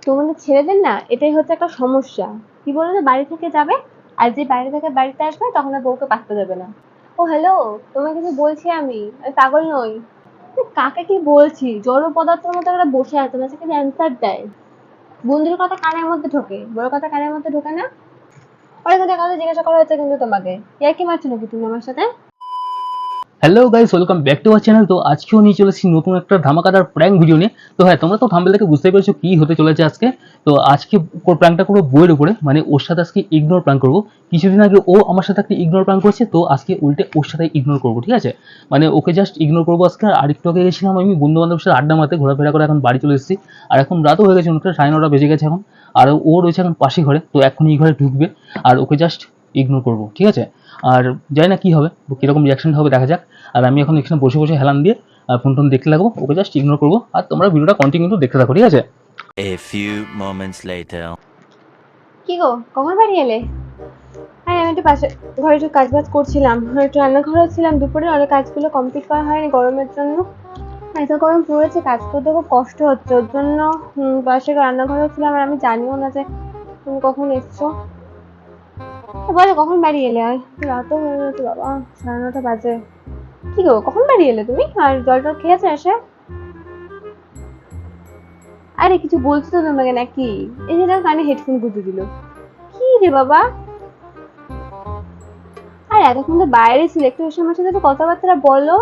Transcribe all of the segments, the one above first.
তোমাদের ছেলেদের না এটাই হচ্ছে একটা সমস্যা। কি বলো তো, বাড়ি থেকে যাবে আর যে বাইরে থেকে বাড়িতে আসবে তখন আর বউকে পাত্তা দেবে না। ও হ্যালো, তোমাকে কিছু বলছি, আমি পাগল নই। কাকে কি বলছি, জড় পদার্থের মতো একটা বসে আছে, মাঝে কিন্তু অ্যান্সার দেয়। বন্ধুর কথা কানের মধ্যে ঢোকে, বড় কথা কানের মধ্যে ঢোকে না। অনেক কথা জিজ্ঞাসা করা হচ্ছে কিন্তু তোমাকে, কি মারছো নাকি তুমি আমার সাথে? Hello guys, welcome back to our channel. তো আজকেও নিয়ে চলেছি নতুন একটা ধামাকাদার প্র্যাঙ্ক ভিডিও নিয়ে। তো হ্যাঁ, তোমরা তো থাম্বনেল দেখে বুঝতে পেরেছো কি হতে চলেছে আজকে। তো আজকে প্র্যাঙ্কটা করবো বইয়ের উপরে, মানে ওর সাথে আজকে ইগনোর প্র্যাঙ্ক করবো। কিছুদিন আগে ও আমার সাথে একটা ইগনোর প্র্যাঙ্ক করছে, তো আজকে উল্টে ওর সাথে ইগনোর করবো, ঠিক আছে? মানে ওকে জাস্ট ইগনোর করবো আজকে। আর একটু আগে গেছিলাম আমি বন্ধু বান্ধবের সাথে আড্ডা মারতে, ঘোরাফেরা করে এখন বাড়ি চলে এসেছি। আর এখন রাতও হয়ে গেছে, অনেকটা 9:30 বেজে গেছে এখন। আর ও রয়েছে এখন পাশে ঘরে, তো এখন এই ঘরে ঢুকবে আর ওকে জাস্ট ইগনোর করবো, ঠিক আছে? আর জানি না কি হবে, কিরকম রিয়াকশন হবে দেখা যাক। আর আমি এখন এখানে বসে বসে হেলান দিয়ে ফোন টোন দেখতে লাগবো, ওকে জাস্ট ইগনোর করবো। আর তোমরা ভিডিওটা কন্টিনিউ দেখতে থাকো, ঠিক আছে? A few moments later. কি গো, কখন বাড়ি এলে? হ্যাঁ, আমি একটু পাশে ঘরে একটু কাজ বাজ করছিলাম, একটু রান্নাঘরে ছিলাম। দুপুরে অনেক কাজগুলো কমপ্লিট করা হয়নি গরমের জন্য। এত গরম পড়েছে, কাজ করতে খুব কষ্ট হচ্ছে, ওর জন্য পাশে রান্নাঘরে ছিলাম। আর আমি জানিও না যে তুমি কখন এসছো। বলো কখন বাড়ি এলে? আর রাতও হয়ে গেছে বাবা, 9:30 বাজে। কি গো, কখন বাড়ি এলে তুমি? আর জল টল খেয়েছো এসে? আরে কিছু বলছো তো তোমাকে নাকি? এই যে দেখো কানে হেডফোন গুঁজে দিল। কি রে বাবা, আর এতক্ষণ তো বাইরে ছিল, একটু এসে আমার সাথে তো কথাবার্তা বলো।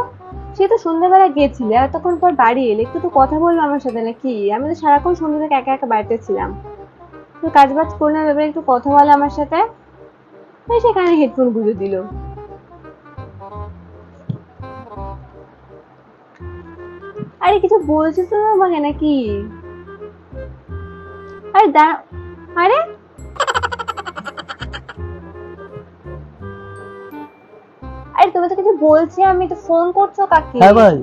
সে তো সন্ধ্যাবেলা গেছিলে, এতক্ষণ পর বাড়ি এলে, একটু তো কথা বলবো আমার সাথে নাকি? আমি তো সারাক্ষণ সন্ধ্যা থেকে একা একা বাড়িতে ছিলাম, তো কাজ বাজ করলাম, এবার একটু কথা বলে আমার সাথে। সেখানে হেডফোন গুঁজে দিল। আরে কিছু বলছো তো আমাকে নাকি? আরে দাঁড়া, আরে আরে তুমি তো কিছু বলছি, আমি তো ফোন করছো কাকে? হ্যাঁ ভাই,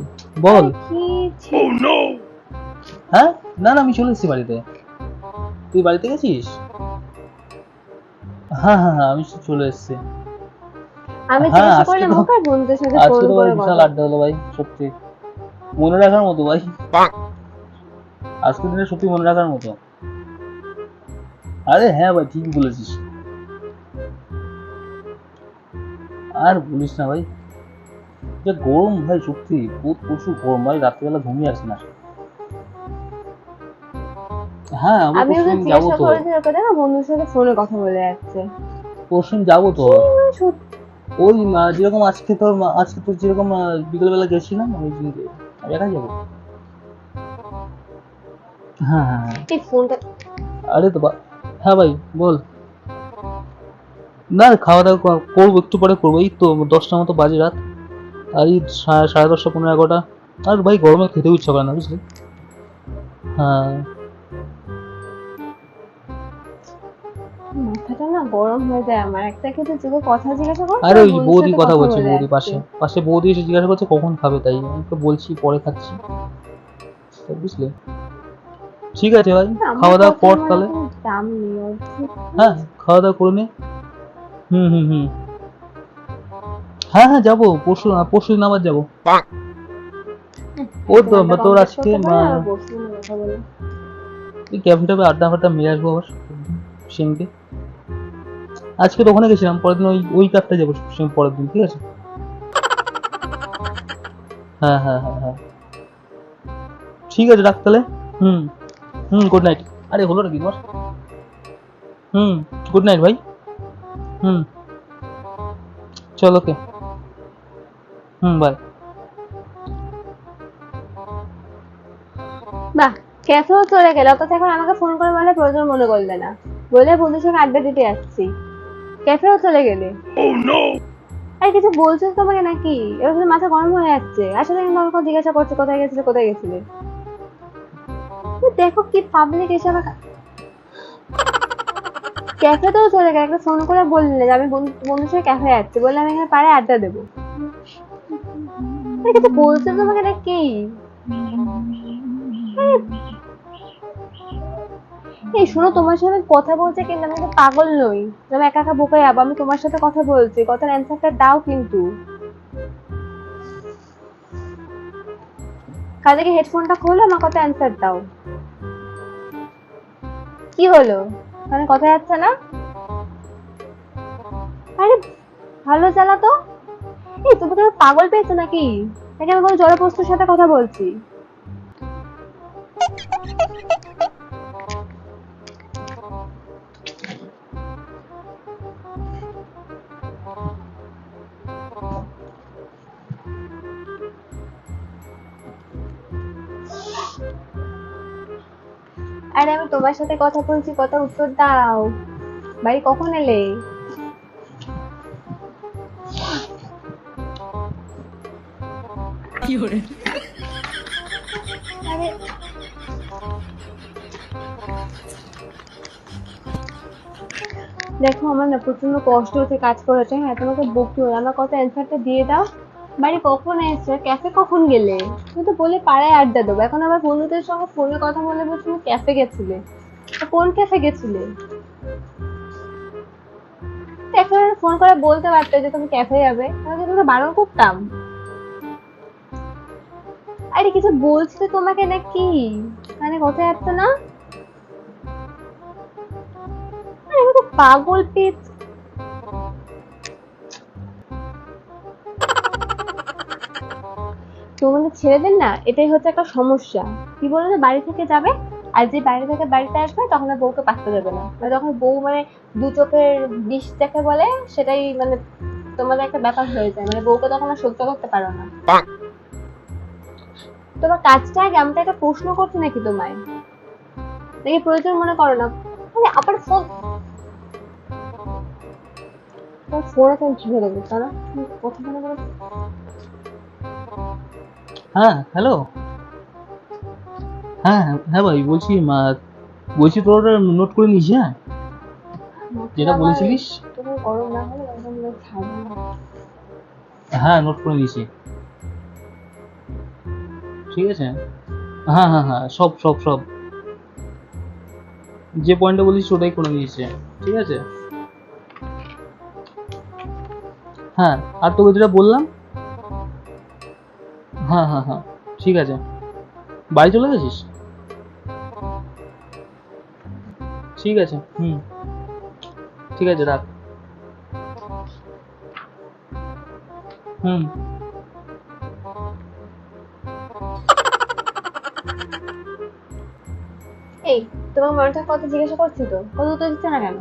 বল। কি হ্যাঁ, না না, আমি চলে এসেছি বাড়িতে। তুই বাড়িতে গেছিস? হ্যাঁ হ্যাঁ হ্যাঁ, আমি চলে এসেছি। আমি হ্যাঁ, জিজ্ঞাসা আজকে করলাম তো ওকে, বন্ধুদের সাথে আজকে ফোন তো ভাই করে বিশাল কথা। আড্ডা হলো ভাই, সত্যি মনে রাখার মতো ভাই। আজকের দিনে সত্যি মনে রাখার মতো। আরে হ্যাঁ ভাই, ঠিকই বলেছিস। আর বলিস না ভাই, যে গরম ভাই, সত্যি প্রচুর গরম ভাই, রাত্রিবেলা ঘুমিয়ে আসে না। হ্যাঁ, আমি আমি ওকে পরশুদিন যাবো জিজ্ঞাসা তো। করেছি, ওকে দেখো বন্ধুর সাথে ফোনে কথা বলে যাচ্ছে। পরশুদিন যাবো তো। কি মানে সত্যি? ওই যেরকম আজকে তোর যেরকম বিকেলবেলা গেছিলাম ওই দিনকে আমি একাই যাবো। হ্যাঁ হ্যাঁ হ্যাঁ। এই ফোনটা আরে তো হ্যাঁ ভাই, বল। না, খাওয়া দাওয়া করবো, একটু পরে করবো। এই তো 10টা মতো বাজে রাত। আর এই 10:30, 11:30। আর ভাই গরমে খেতেও ইচ্ছা করে না, বুঝলি? হ্যাঁ। মাথাটা না গরম হয়ে যায় আমার। একটা কিন্তু তোকে কথা জিজ্ঞাসা করছে, আরে আর ওই বন্ধুর বৌদি সাথে কথা কথা বলছে, বলে বৌদি যাচ্ছে। পাশে পাশে বৌদি এসে জিজ্ঞাসা করছে কখন খাবে, তাই আমি তো বলছি পরে খাচ্ছি, তো বুঝলে? ঠিক আছে ভাই, আমার খাওয়া দাওয়া কথার কর মানে তাহলে। কোনো দাম নেই ওর। হ্যাঁ, খাওয়া দাওয়া করে নে। হুম হুম হুম। হ্যাঁ হ্যাঁ, যাবো পরশু, পরশুদিন আবার যাবো। ও তো তোমারটা তোর কমপ্লিট আজকে করতে পারে আর বসে কথা বলে। এই ক্যাফে ট্যাফে আড্ডা ফাড্ডা মেরে আসবো আবার সেদিনকে। আজকে তো ওখানে গেছিলাম, পরের দিন ওই ক্যাফটা যাবো পরের দিন, ঠিক আছে? হ্যাঁ হ্যাঁ হ্যাঁ হ্যাঁ, ঠিক আছে, রাখ তাহলে। হুম হুম, গুড নাইট। আরে হলো নাকি তোমার? হুম, গুড নাইট ভাই। হুম, চল, ওকে। হুম, বাই। বাহ, ক্যাফেও চলে গেল, অথচ এখন আমাকে ফোন করে বলে প্রয়োজন মনে করলে না, বলে বন্ধুর সঙ্গে আড্ডা দিতে যাচ্ছি। ক্যাফেও চলে গেলে। আরে কিছু বলছো তো তোমাকে নাকি? এবার শুধু মাথা গরম হয়ে যাচ্ছে। আসলে কিন্তু আমাকে জিজ্ঞাসা করছে কোথায় গেছিলে, কোথায় গেছিলে। দেখো কি পাবলিক এসে আমার ক্যাফেতেও চলে গেল। একটা ফোন করে বললে যে আমি বন্ধুর সাথে ক্যাফে যাচ্ছি, বললে আমি এখানে পাড়ে আড্ডা দেবো। আরে কিছু বলছো তো তোমাকে নাকি? এই শোনো, তোমার সাথে কথা বলছে কিন্তু আমি কিন্তু পাগল নই যে আমি একা একা বোকা যাবো। আমি তোমার সাথে কথা বলছি, কথার অ্যান্সারটা দাও কিন্তু। কাল থেকে হেডফোনটা খোলো, আমার কথা অ্যান্সার দাও। কি হলো? মানে কথা যাচ্ছে না? আরে ভালো চালা তো। এই তুমি তো পাগল পেয়েছো নাকি? নাকি আমি কোনো জড়বস্তুর সাথে কথা বলছি? আরে আমি তোমার সাথে কথা বলছি, কথা উত্তর দাও। বাড়ি কখন এলে? আরে দেখো, আমার না প্রচন্ড কষ্ট হচ্ছে কাজ করেছে। হ্যাঁ, তোমাকে বকতে হবে, আমার কথা অ্যান্সারটা দিয়ে দাও। বাড়ি কখন এসেছে? ক্যাফে কখন গেলে? তুমি তো বলে পাড়ায় আড্ডা দেবো, এখন আবার বন্ধুদের সঙ্গে ফোনে কথা বলে বলছো তুমি ক্যাফে গেছিলে। তো কোন ক্যাফে গেছিলে? তো এখন ফোন করে বলতে পারতে যে তুমি ক্যাফে যাবে, তাহলে তোমরা বারণ করতাম। আরে কিছু বলছি তো তোমাকে নাকি? মানে কথা যাচ্ছে না? আরে আমি তো পাগল পেয়েছি। তোমাদের ছেলেদের না এটাই হচ্ছে একটা সমস্যা। কি বলো, যে বাড়ি থেকে যাবে, আর যে বাইরে থেকে বাড়িতে আসবে তখন আর বউকে পাত্তা দেবে না। মানে তখন বউ মানে দু চোখের বিষ যাকে বলে, সেটাই মানে তোমাদের একটা ব্যাপার হয়ে যায়। মানে বউকে তখন আর সহ্য করতে পারো না। তোমার কাজটা আগে, আমি তো একটা প্রশ্ন করছি নাকি তোমায়? নাকি প্রয়োজন মনে করো না? মানে আবার ফোন, তোমার ফোন আছে আমি ভেঙে দেবো, তারা কথা মনে করো। হ্যাঁ হ্যালো। হ্যাঁ হ্যাঁ ভাই বলছি বলছি তোর ওটা নোট করে নিস, হ্যাঁ যেটা বলেছিলিস। তোমার গরম না হলে তখন ছাড়বো না। হ্যাঁ নোট করে নিয়েছি, ঠিক আছে। হ্যাঁ হ্যাঁ হ্যাঁ, সব সব সব যে পয়েন্টটা বলেছিস ওটাই করে নিয়েছে, ঠিক আছে। হ্যাঁ আর তোকে যেটা বললাম, হ্যাঁ হ্যাঁ হ্যাঁ ঠিক আছে। বাড়ি চলে গেছিস? ঠিক আছে, হুম, ঠিক আছে রাখ। হুম। এই, তোমার মনটার কথা জিজ্ঞাসা করছি তো, কত উত্তর দিচ্ছে না কেন?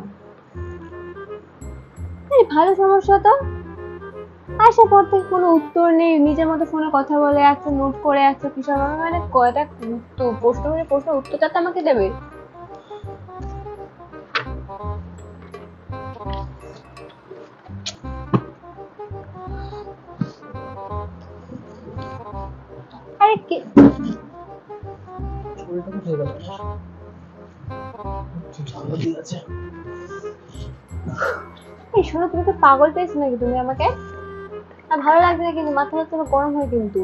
এই ভালো সমস্যা তো। আসার পর থেকে কোনো উত্তর নেই, নিজের মতো ফোনে কথা বলে যাচ্ছে, নোট করে যাচ্ছে, কিসব মানে কয়টা উত্তর, প্রশ্ন করে প্রশ্ন উত্তরটা তো আমাকে দেবে। আরে কি, শরীরটা কোথায় গেল? ঠান্ডা দিয়ে আছে। এই শোনো, তুমি তো পাগল পেয়েছো নাকি তুমি আমাকে? আর ভালো লাগছে না কিন্তু, মাথা হচ্ছে গরম হয় কিন্তু।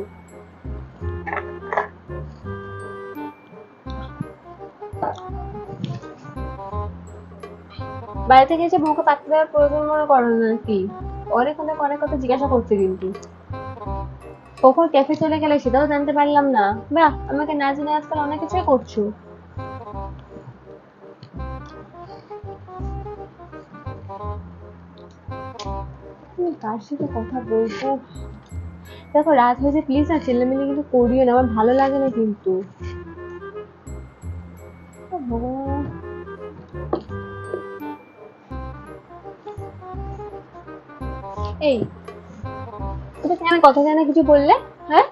বাইরে থেকে এসে বউকে পাত্তা দেওয়ার প্রয়োজন মনে করো না নাকি? অনেক অনেক অনেক কথা জিজ্ঞাসা করছে কিন্তু। কখন ক্যাফে চলে গেলে সেটাও জানতে পারলাম না। বাহ, আমাকে না জেনে আজকাল অনেক কিছুই করছো। তুমি কার সাথে কথা বলছো? দেখো রাত হয়েছে, প্লিজ না চেল্লামিল্লি কিন্তু করিও না, আমার ভালো লাগে না কিন্তু। ও ভগবান। এই, তুমি কেন কথা জানা কিছু বললে? হ্যাঁ,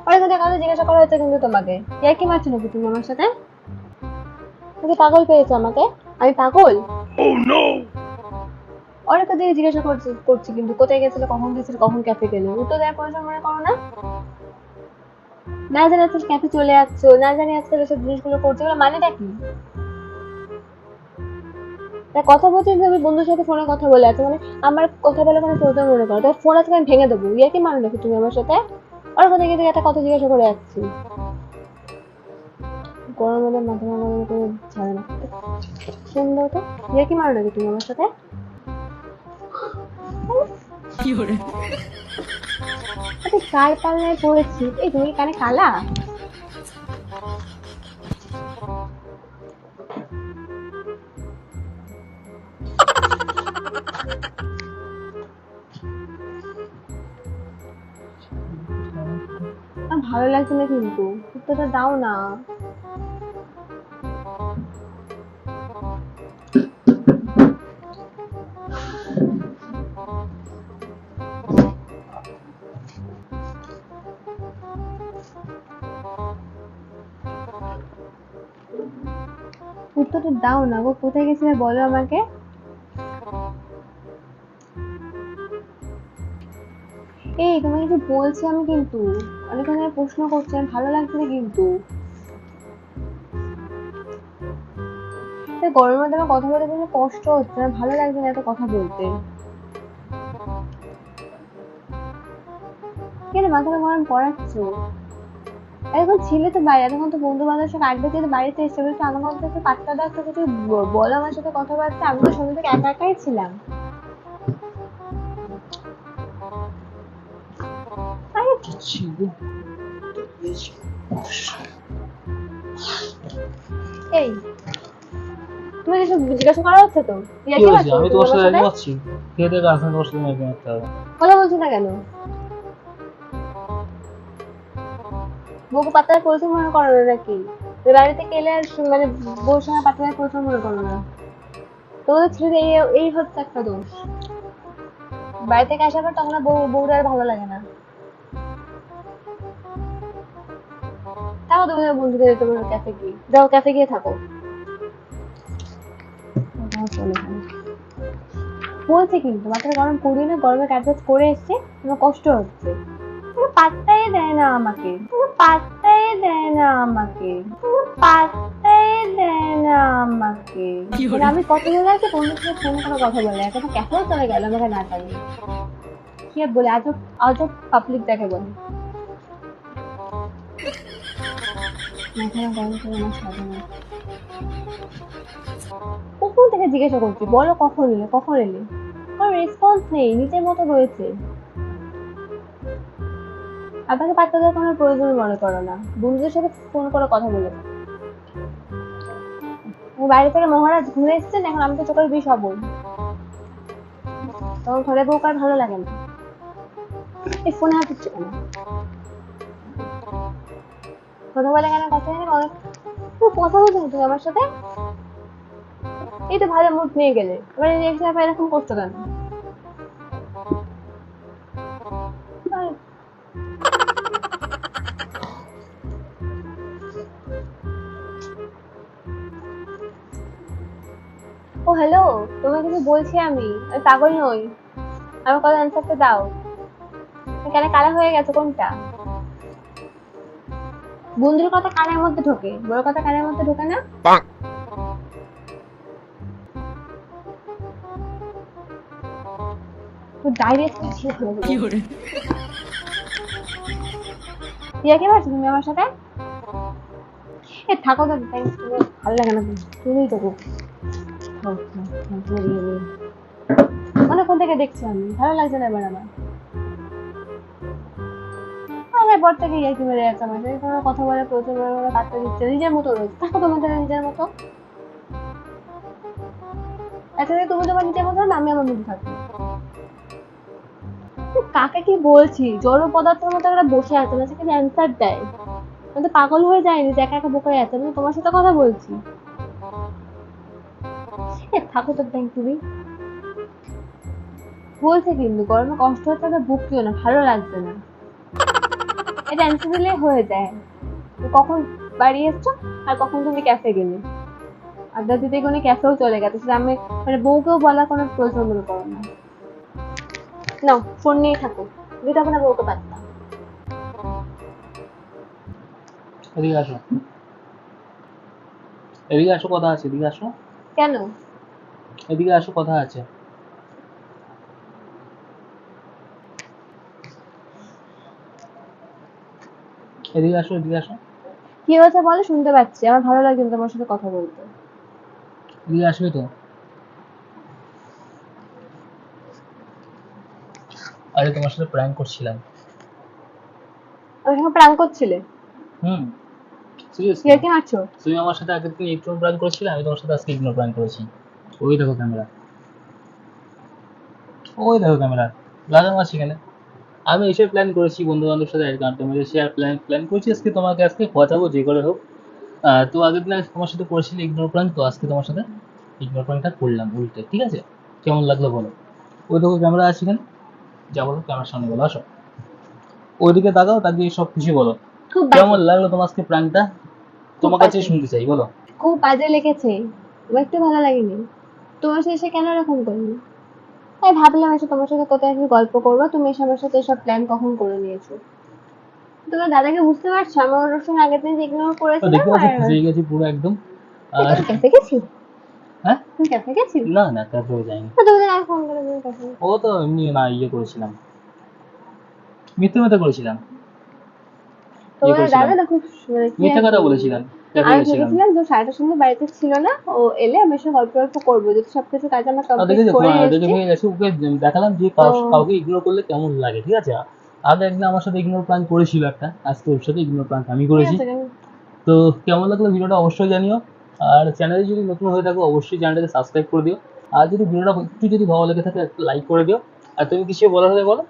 অনেক কথা জিজ্ঞাসা করা হচ্ছে কিন্তু তোমাকে। ইয়ার কি মারছো নাকি তুমি আমার সাথে? তুমি পাগল পেয়েছো আমাকে? আমি পাগল? অনেক কথা জিজ্ঞাসা করছি কিন্তু, কোথায় গেছিলে, কখন গেছিলে, কখন ক্যাফে গেলে, উত্তর দেওয়ার প্রয়োজন মনে করো না? না জানি আজকে ক্যাফে চলে যাচ্ছ, না জানি আজকাল এসব জিনিসগুলো করছো, এগুলো মানেটা কি? তা কথা বলছি, তুমি বন্ধুর সাথে ফোনে কথা বলে আছো, মানে আমার কথা বলে কোনো প্রয়োজন মনে করো? তো ফোন আজকে আমি ভেঙে দেবো, ইয়ার কি মানে নাকি তুমি আমার সাথে? আর কোথায় গিয়ে একটা কথা জিজ্ঞাসা করে যাচ্ছি। গরম হলে মাথা গরম করে ছাড়ে না। ফোন দাও তো, ইয়ার কি মানে নাকি তুমি আমার সাথে? আরে কার পাল্লায় পড়েছি? এই তুমি কানে কালা? ভালো লাগছে না কিন্তু, উত্তরটা দাও না। উত্তরটা দাও না গো, কোথায় গেছিলে বলো আমাকে। এই তোমাকে কিছু বলছি আমি কিন্তু, অনেকক্ষণ ধরে প্রশ্ন করছি, আমার ভালো লাগছে না কিন্তু। এই গরমের মধ্যে আমার কথা বলতে কোনো কষ্ট হচ্ছে, আমার ভালো লাগছে না এত কথা বলতে। কেন মাথাটা গরম করাচ্ছ? এখন ছিলে তো বাইরে, এতক্ষণ তো বন্ধু বান্ধবের সাথে আড্ডা দিয়ে বাড়িতে এসে বলছো আমাকে অন্তত একটু পাত্তা দাও, একটু কিছু বলো আমার সাথে কথাবার্তা। আমি তো সঙ্গে থেকে একা একাই ছিলাম। আরে এই তুমি কিছু জিজ্ঞাসা করা হচ্ছে তো? কি হয়েছে? আমি তোমার সাথে একমত আছি। খেয়ে দিয়ে গার্লফ্রেন্ড তোমার সাথে একমত হবে। কথা বলছো না কেন? বউকে পাত্তার প্রয়োজন মনে করো না নাকি? বাড়িতে গেলে আর মানে বউর সঙ্গে পাত্তার প্রয়োজন মনে করো না? তোমাদের ছেলেদের এই হচ্ছে একটা দোষ। বাড়ি থেকে আসার পর তখন আর বউটা আর ভালো লাগে না। তাও তুমি বন্ধুদের যেতে পারো ক্যাফে গিয়ে, যাও ক্যাফে গিয়ে থাকো। বলছে কিন্তু মাথাটা গরম করি না, গরমে কাজ করে এসছে, আমার কষ্ট হচ্ছে। পাত্তাই দেয় না আমাকে, পাত্তাই দেয় না আমাকে, পাত্তাই দেয় না আমাকে। মানে আমি কত দিন আগে বন্ধুর সাথে ফোন করে কথা বলে, এখন ক্যাফেও চলে গেল আমাকে না জানিয়ে। কি আর বলে, আজব আজব পাবলিক দেখে বলে। মাথাটা গরম করে আমার সাজে না। কখন থেকে জিজ্ঞাসা করছি বলো কখন এলে, কখন এলে? কোনো রেসপন্স নেই, নিজের মতো রয়েছে। আপনাকে পাত্তা দেওয়ার কোনো প্রয়োজন মনে করো না, বন্ধুদের সাথে ফোন করে কথা বলে। বাইরে থেকে মহারাজ ঘুরে এসছেন, এখন আমি তো চোখের বিষ হব। তখন ঘরে বউ কার ভালো লাগে না। এই ফোনে হাত দিচ্ছে কেন? কথা বলে কেন? কথা জানি অনেক কথা বলছো তুমি আমার সাথে। এই তো ভালো মুড নিয়ে গেলে এবার নেক্সট টাইম এরকম করছো কেন? ও হ্যালো, তোমাকে কিছু বলছি আমি পাগল নই। আমার কথা অ্যান্সারটা দাও। কেন কালা হয়ে গেছে কোনটা? বন্ধুর কথা কানের মধ্যে ঢোকে, বড় কথা কানের মধ্যে ঢোকে না। ডাইরেক্ট কি করে কি মারছো তুমি আমার সাথে? এ থাকো তো, ভালো লাগে না তুমি তো। অনেকক্ষণ থেকে দেখছি আমি, ভালো লাগছে না এবার আমার। পর থেকে ইয়ার্কি মেরে যাচ্ছে আমার সাথে, কোনো কথা বলে প্রচুর পাত্তা দিচ্ছে, নিজের মতো রয়েছে। থাকো তোমাদের নিজের মতো। আচ্ছা তুমি তোমার নিজের মতো না, আমি আমার মতো থাকি। কাকে কি বলছি? জড় পদার্থের মতো একটা বসে আছে না, সেখানে অ্যান্সার দেয়। আমি তো পাগল হয়ে যায়নি যে একা একা বোকা আছে, আমি তোমার সাথে কথা বলছি। থাকো তো তুমি। বলছে কিন্তু গরমে কষ্ট হচ্ছে, তো ভুগছিও না, ভালো লাগছে না। এটা অ্যান্সার দিলে হয়ে যায়। কখন বাড়ি এসছো আর কখন তুমি ক্যাফে গেলে, আড্ডা দিতে কোনো ক্যাফেও চলে গেছে, সেটা আমি মানে বউকেও বলার কোনো প্রয়োজন মনে করো না। নাও ফোন নিয়ে থাকো, দিতে হবে না বউকে পাত্তা। এদিকে আসো, এদিকে আসো, কথা আছে, এদিকে আসো। কেন? এদিকে আসো, কথা আছে। এদিকে আসো, এদিকে আসো। কি হয়েছে বলো, শুনতে পাচ্ছি, আমার ভালো লাগছে না তোমার সাথে কথা বলতে। এদিকে আসবে তো? আরে তোমার সাথে প্র্যাঙ্ক করছিলাম। আমার সঙ্গে প্রাণ করছিলে? সিরিয়াসলি কি মারছো? তুমি আমার সাথে আগের দিন ইগনোর প্র্যাঙ্ক করেছিলে, আমি তোমার সাথে আজকে ইগনোর প্র্যাঙ্ক করেছি। ওই দেখো ক্যামেরা, ওই দেখো ক্যামেরা, লাগানো আছে এখানে। আমি এসে প্ল্যান করেছি বন্ধু বান্ধবের সাথে আড্ডা মেরে শেয়ার প্ল্যান করছি আজকে তোমাকে আজকে খোঁচাবো যে করে হোক। তো আগের দিন তোমার সাথে করেছিলি ইগনোর প্ল্যান, তো আজকে তোমার সাথে ইগনোর প্ল্যানটা করলাম উল্টে, ঠিক আছে? কেমন লাগলো বলো? ওই দেখো ক্যামেরা আছে এখানে, যা বলো ক্যামেরার সামনে বলো, আসো ওইদিকে তাকাও, তাকিয়ে সব কিছু বলো। খুব কেমন বাজে, লাগলো তোমার আজকে প্র্যাঙ্কটা? তোমার কাছে বাজে। শুনতে চাই, বলো। খুব বাজে লেগেছে, আমার একটু ভালো লাগেনি। তোমার সাথে এসে কেন এরকম করলি? তাই ভাবলাম এসে তোমার সাথে কোথায় একটু গল্প করবো, তুমি এসে আমার সাথে এসব প্ল্যান কখন করে নিয়েছো। তোমার দাদাকে বুঝতে পারছো, আমি ওর সঙ্গে আগের দিন ইগনোর তো করেছিলাম। দেখতে পাচ্ছি আর ফেসে গেছি পুরো একদম। আর তুমি ক্যাফে গেছি? হ্যাঁ, তুমি ক্যাফে গেছি? না না তারপরে যাইনি। তুমি তো আগে ফোন করে তুমি ক্যাফে। ও তো এমনি না ইয়ে করেছিলাম, মিথ্যে করেছিলাম, ইয়ে তোমার করেছিলাম, দাদা না খুব মানে কি মিথ্যে আর কথা বলবো। বলেছিলাম, ক্যাফে আমি গেছিলাম। ভেবেছিলাম যে সারাটা সময় বাড়িতে ছিল না, ও এলে আমি এসে গল্প গল্প করবো, যেহেতু সবকিছু কাজ আমার আর কমপ্লিট দেখেছো করে দেখে এসেছি। ভেঙে গেছে, ওকে দেখালাম যে তো কাউকে ইগনোর করলে কেমন লাগে, ঠিক আছে? আগে একদিন আমার সাথে ইগনোর প্ল্যান করেছিল একটা, আজকে ওর সাথে ইগনোর প্ল্যান আমি ঠিক করেছি। আছে, তো কেমন লাগলো ভিডিওটা অবশ্যই জানিও। আর চ্যানেলে যদি নতুন হয়ে থাকো অবশ্যই চ্যানেলটাকে সাবস্ক্রাইব করে দিও। আর যদি ভিডিওটা একটু যদি ভালো লেগে থাকে একটু লাইক করে দিও। আর তুমি কিছু বলার হলে বলো।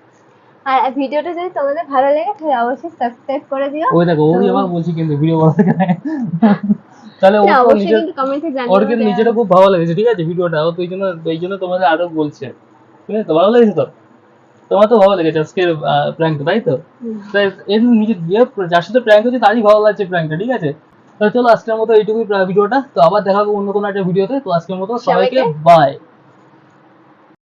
আর ভিডিওটা যদি তোমাদের ভালো লাগে তাহলে অবশ্যই সাবস্ক্রাইব করে দিও। ওই দেখো ওরই তো আবার বলছি কিন্তু ভিডিও বলা থেকে তাহলে ও না, তো অবশ্যই নিজের, কিন্তু কমেন্টে ওর জানিও কিন্তু যে নিজেরও খুব ভালো লেগেছে, ঠিক আছে ভিডিওটা, ও তো এই জন্য তোমাদের আরো বলছে, ঠিক আছে? তো ভালো লেগেছে তো, তোমার তো ভালো লেগেছে আজকের প্র্যাঙ্কটা, তাই তো? তাই এর নিজের যার সাথে প্র্যাঙ্ক হচ্ছে তারই ভালো লাগছে প্র্যাঙ্কটা, ঠিক আছে? তো চলো আজকের মতো এইটুকুই ভিডিওটা, তো আবার দেখা হবে অন্য কোনো একটা ভিডিওতে। তো আজকের মতো সবাইকে সবাইকে বাই।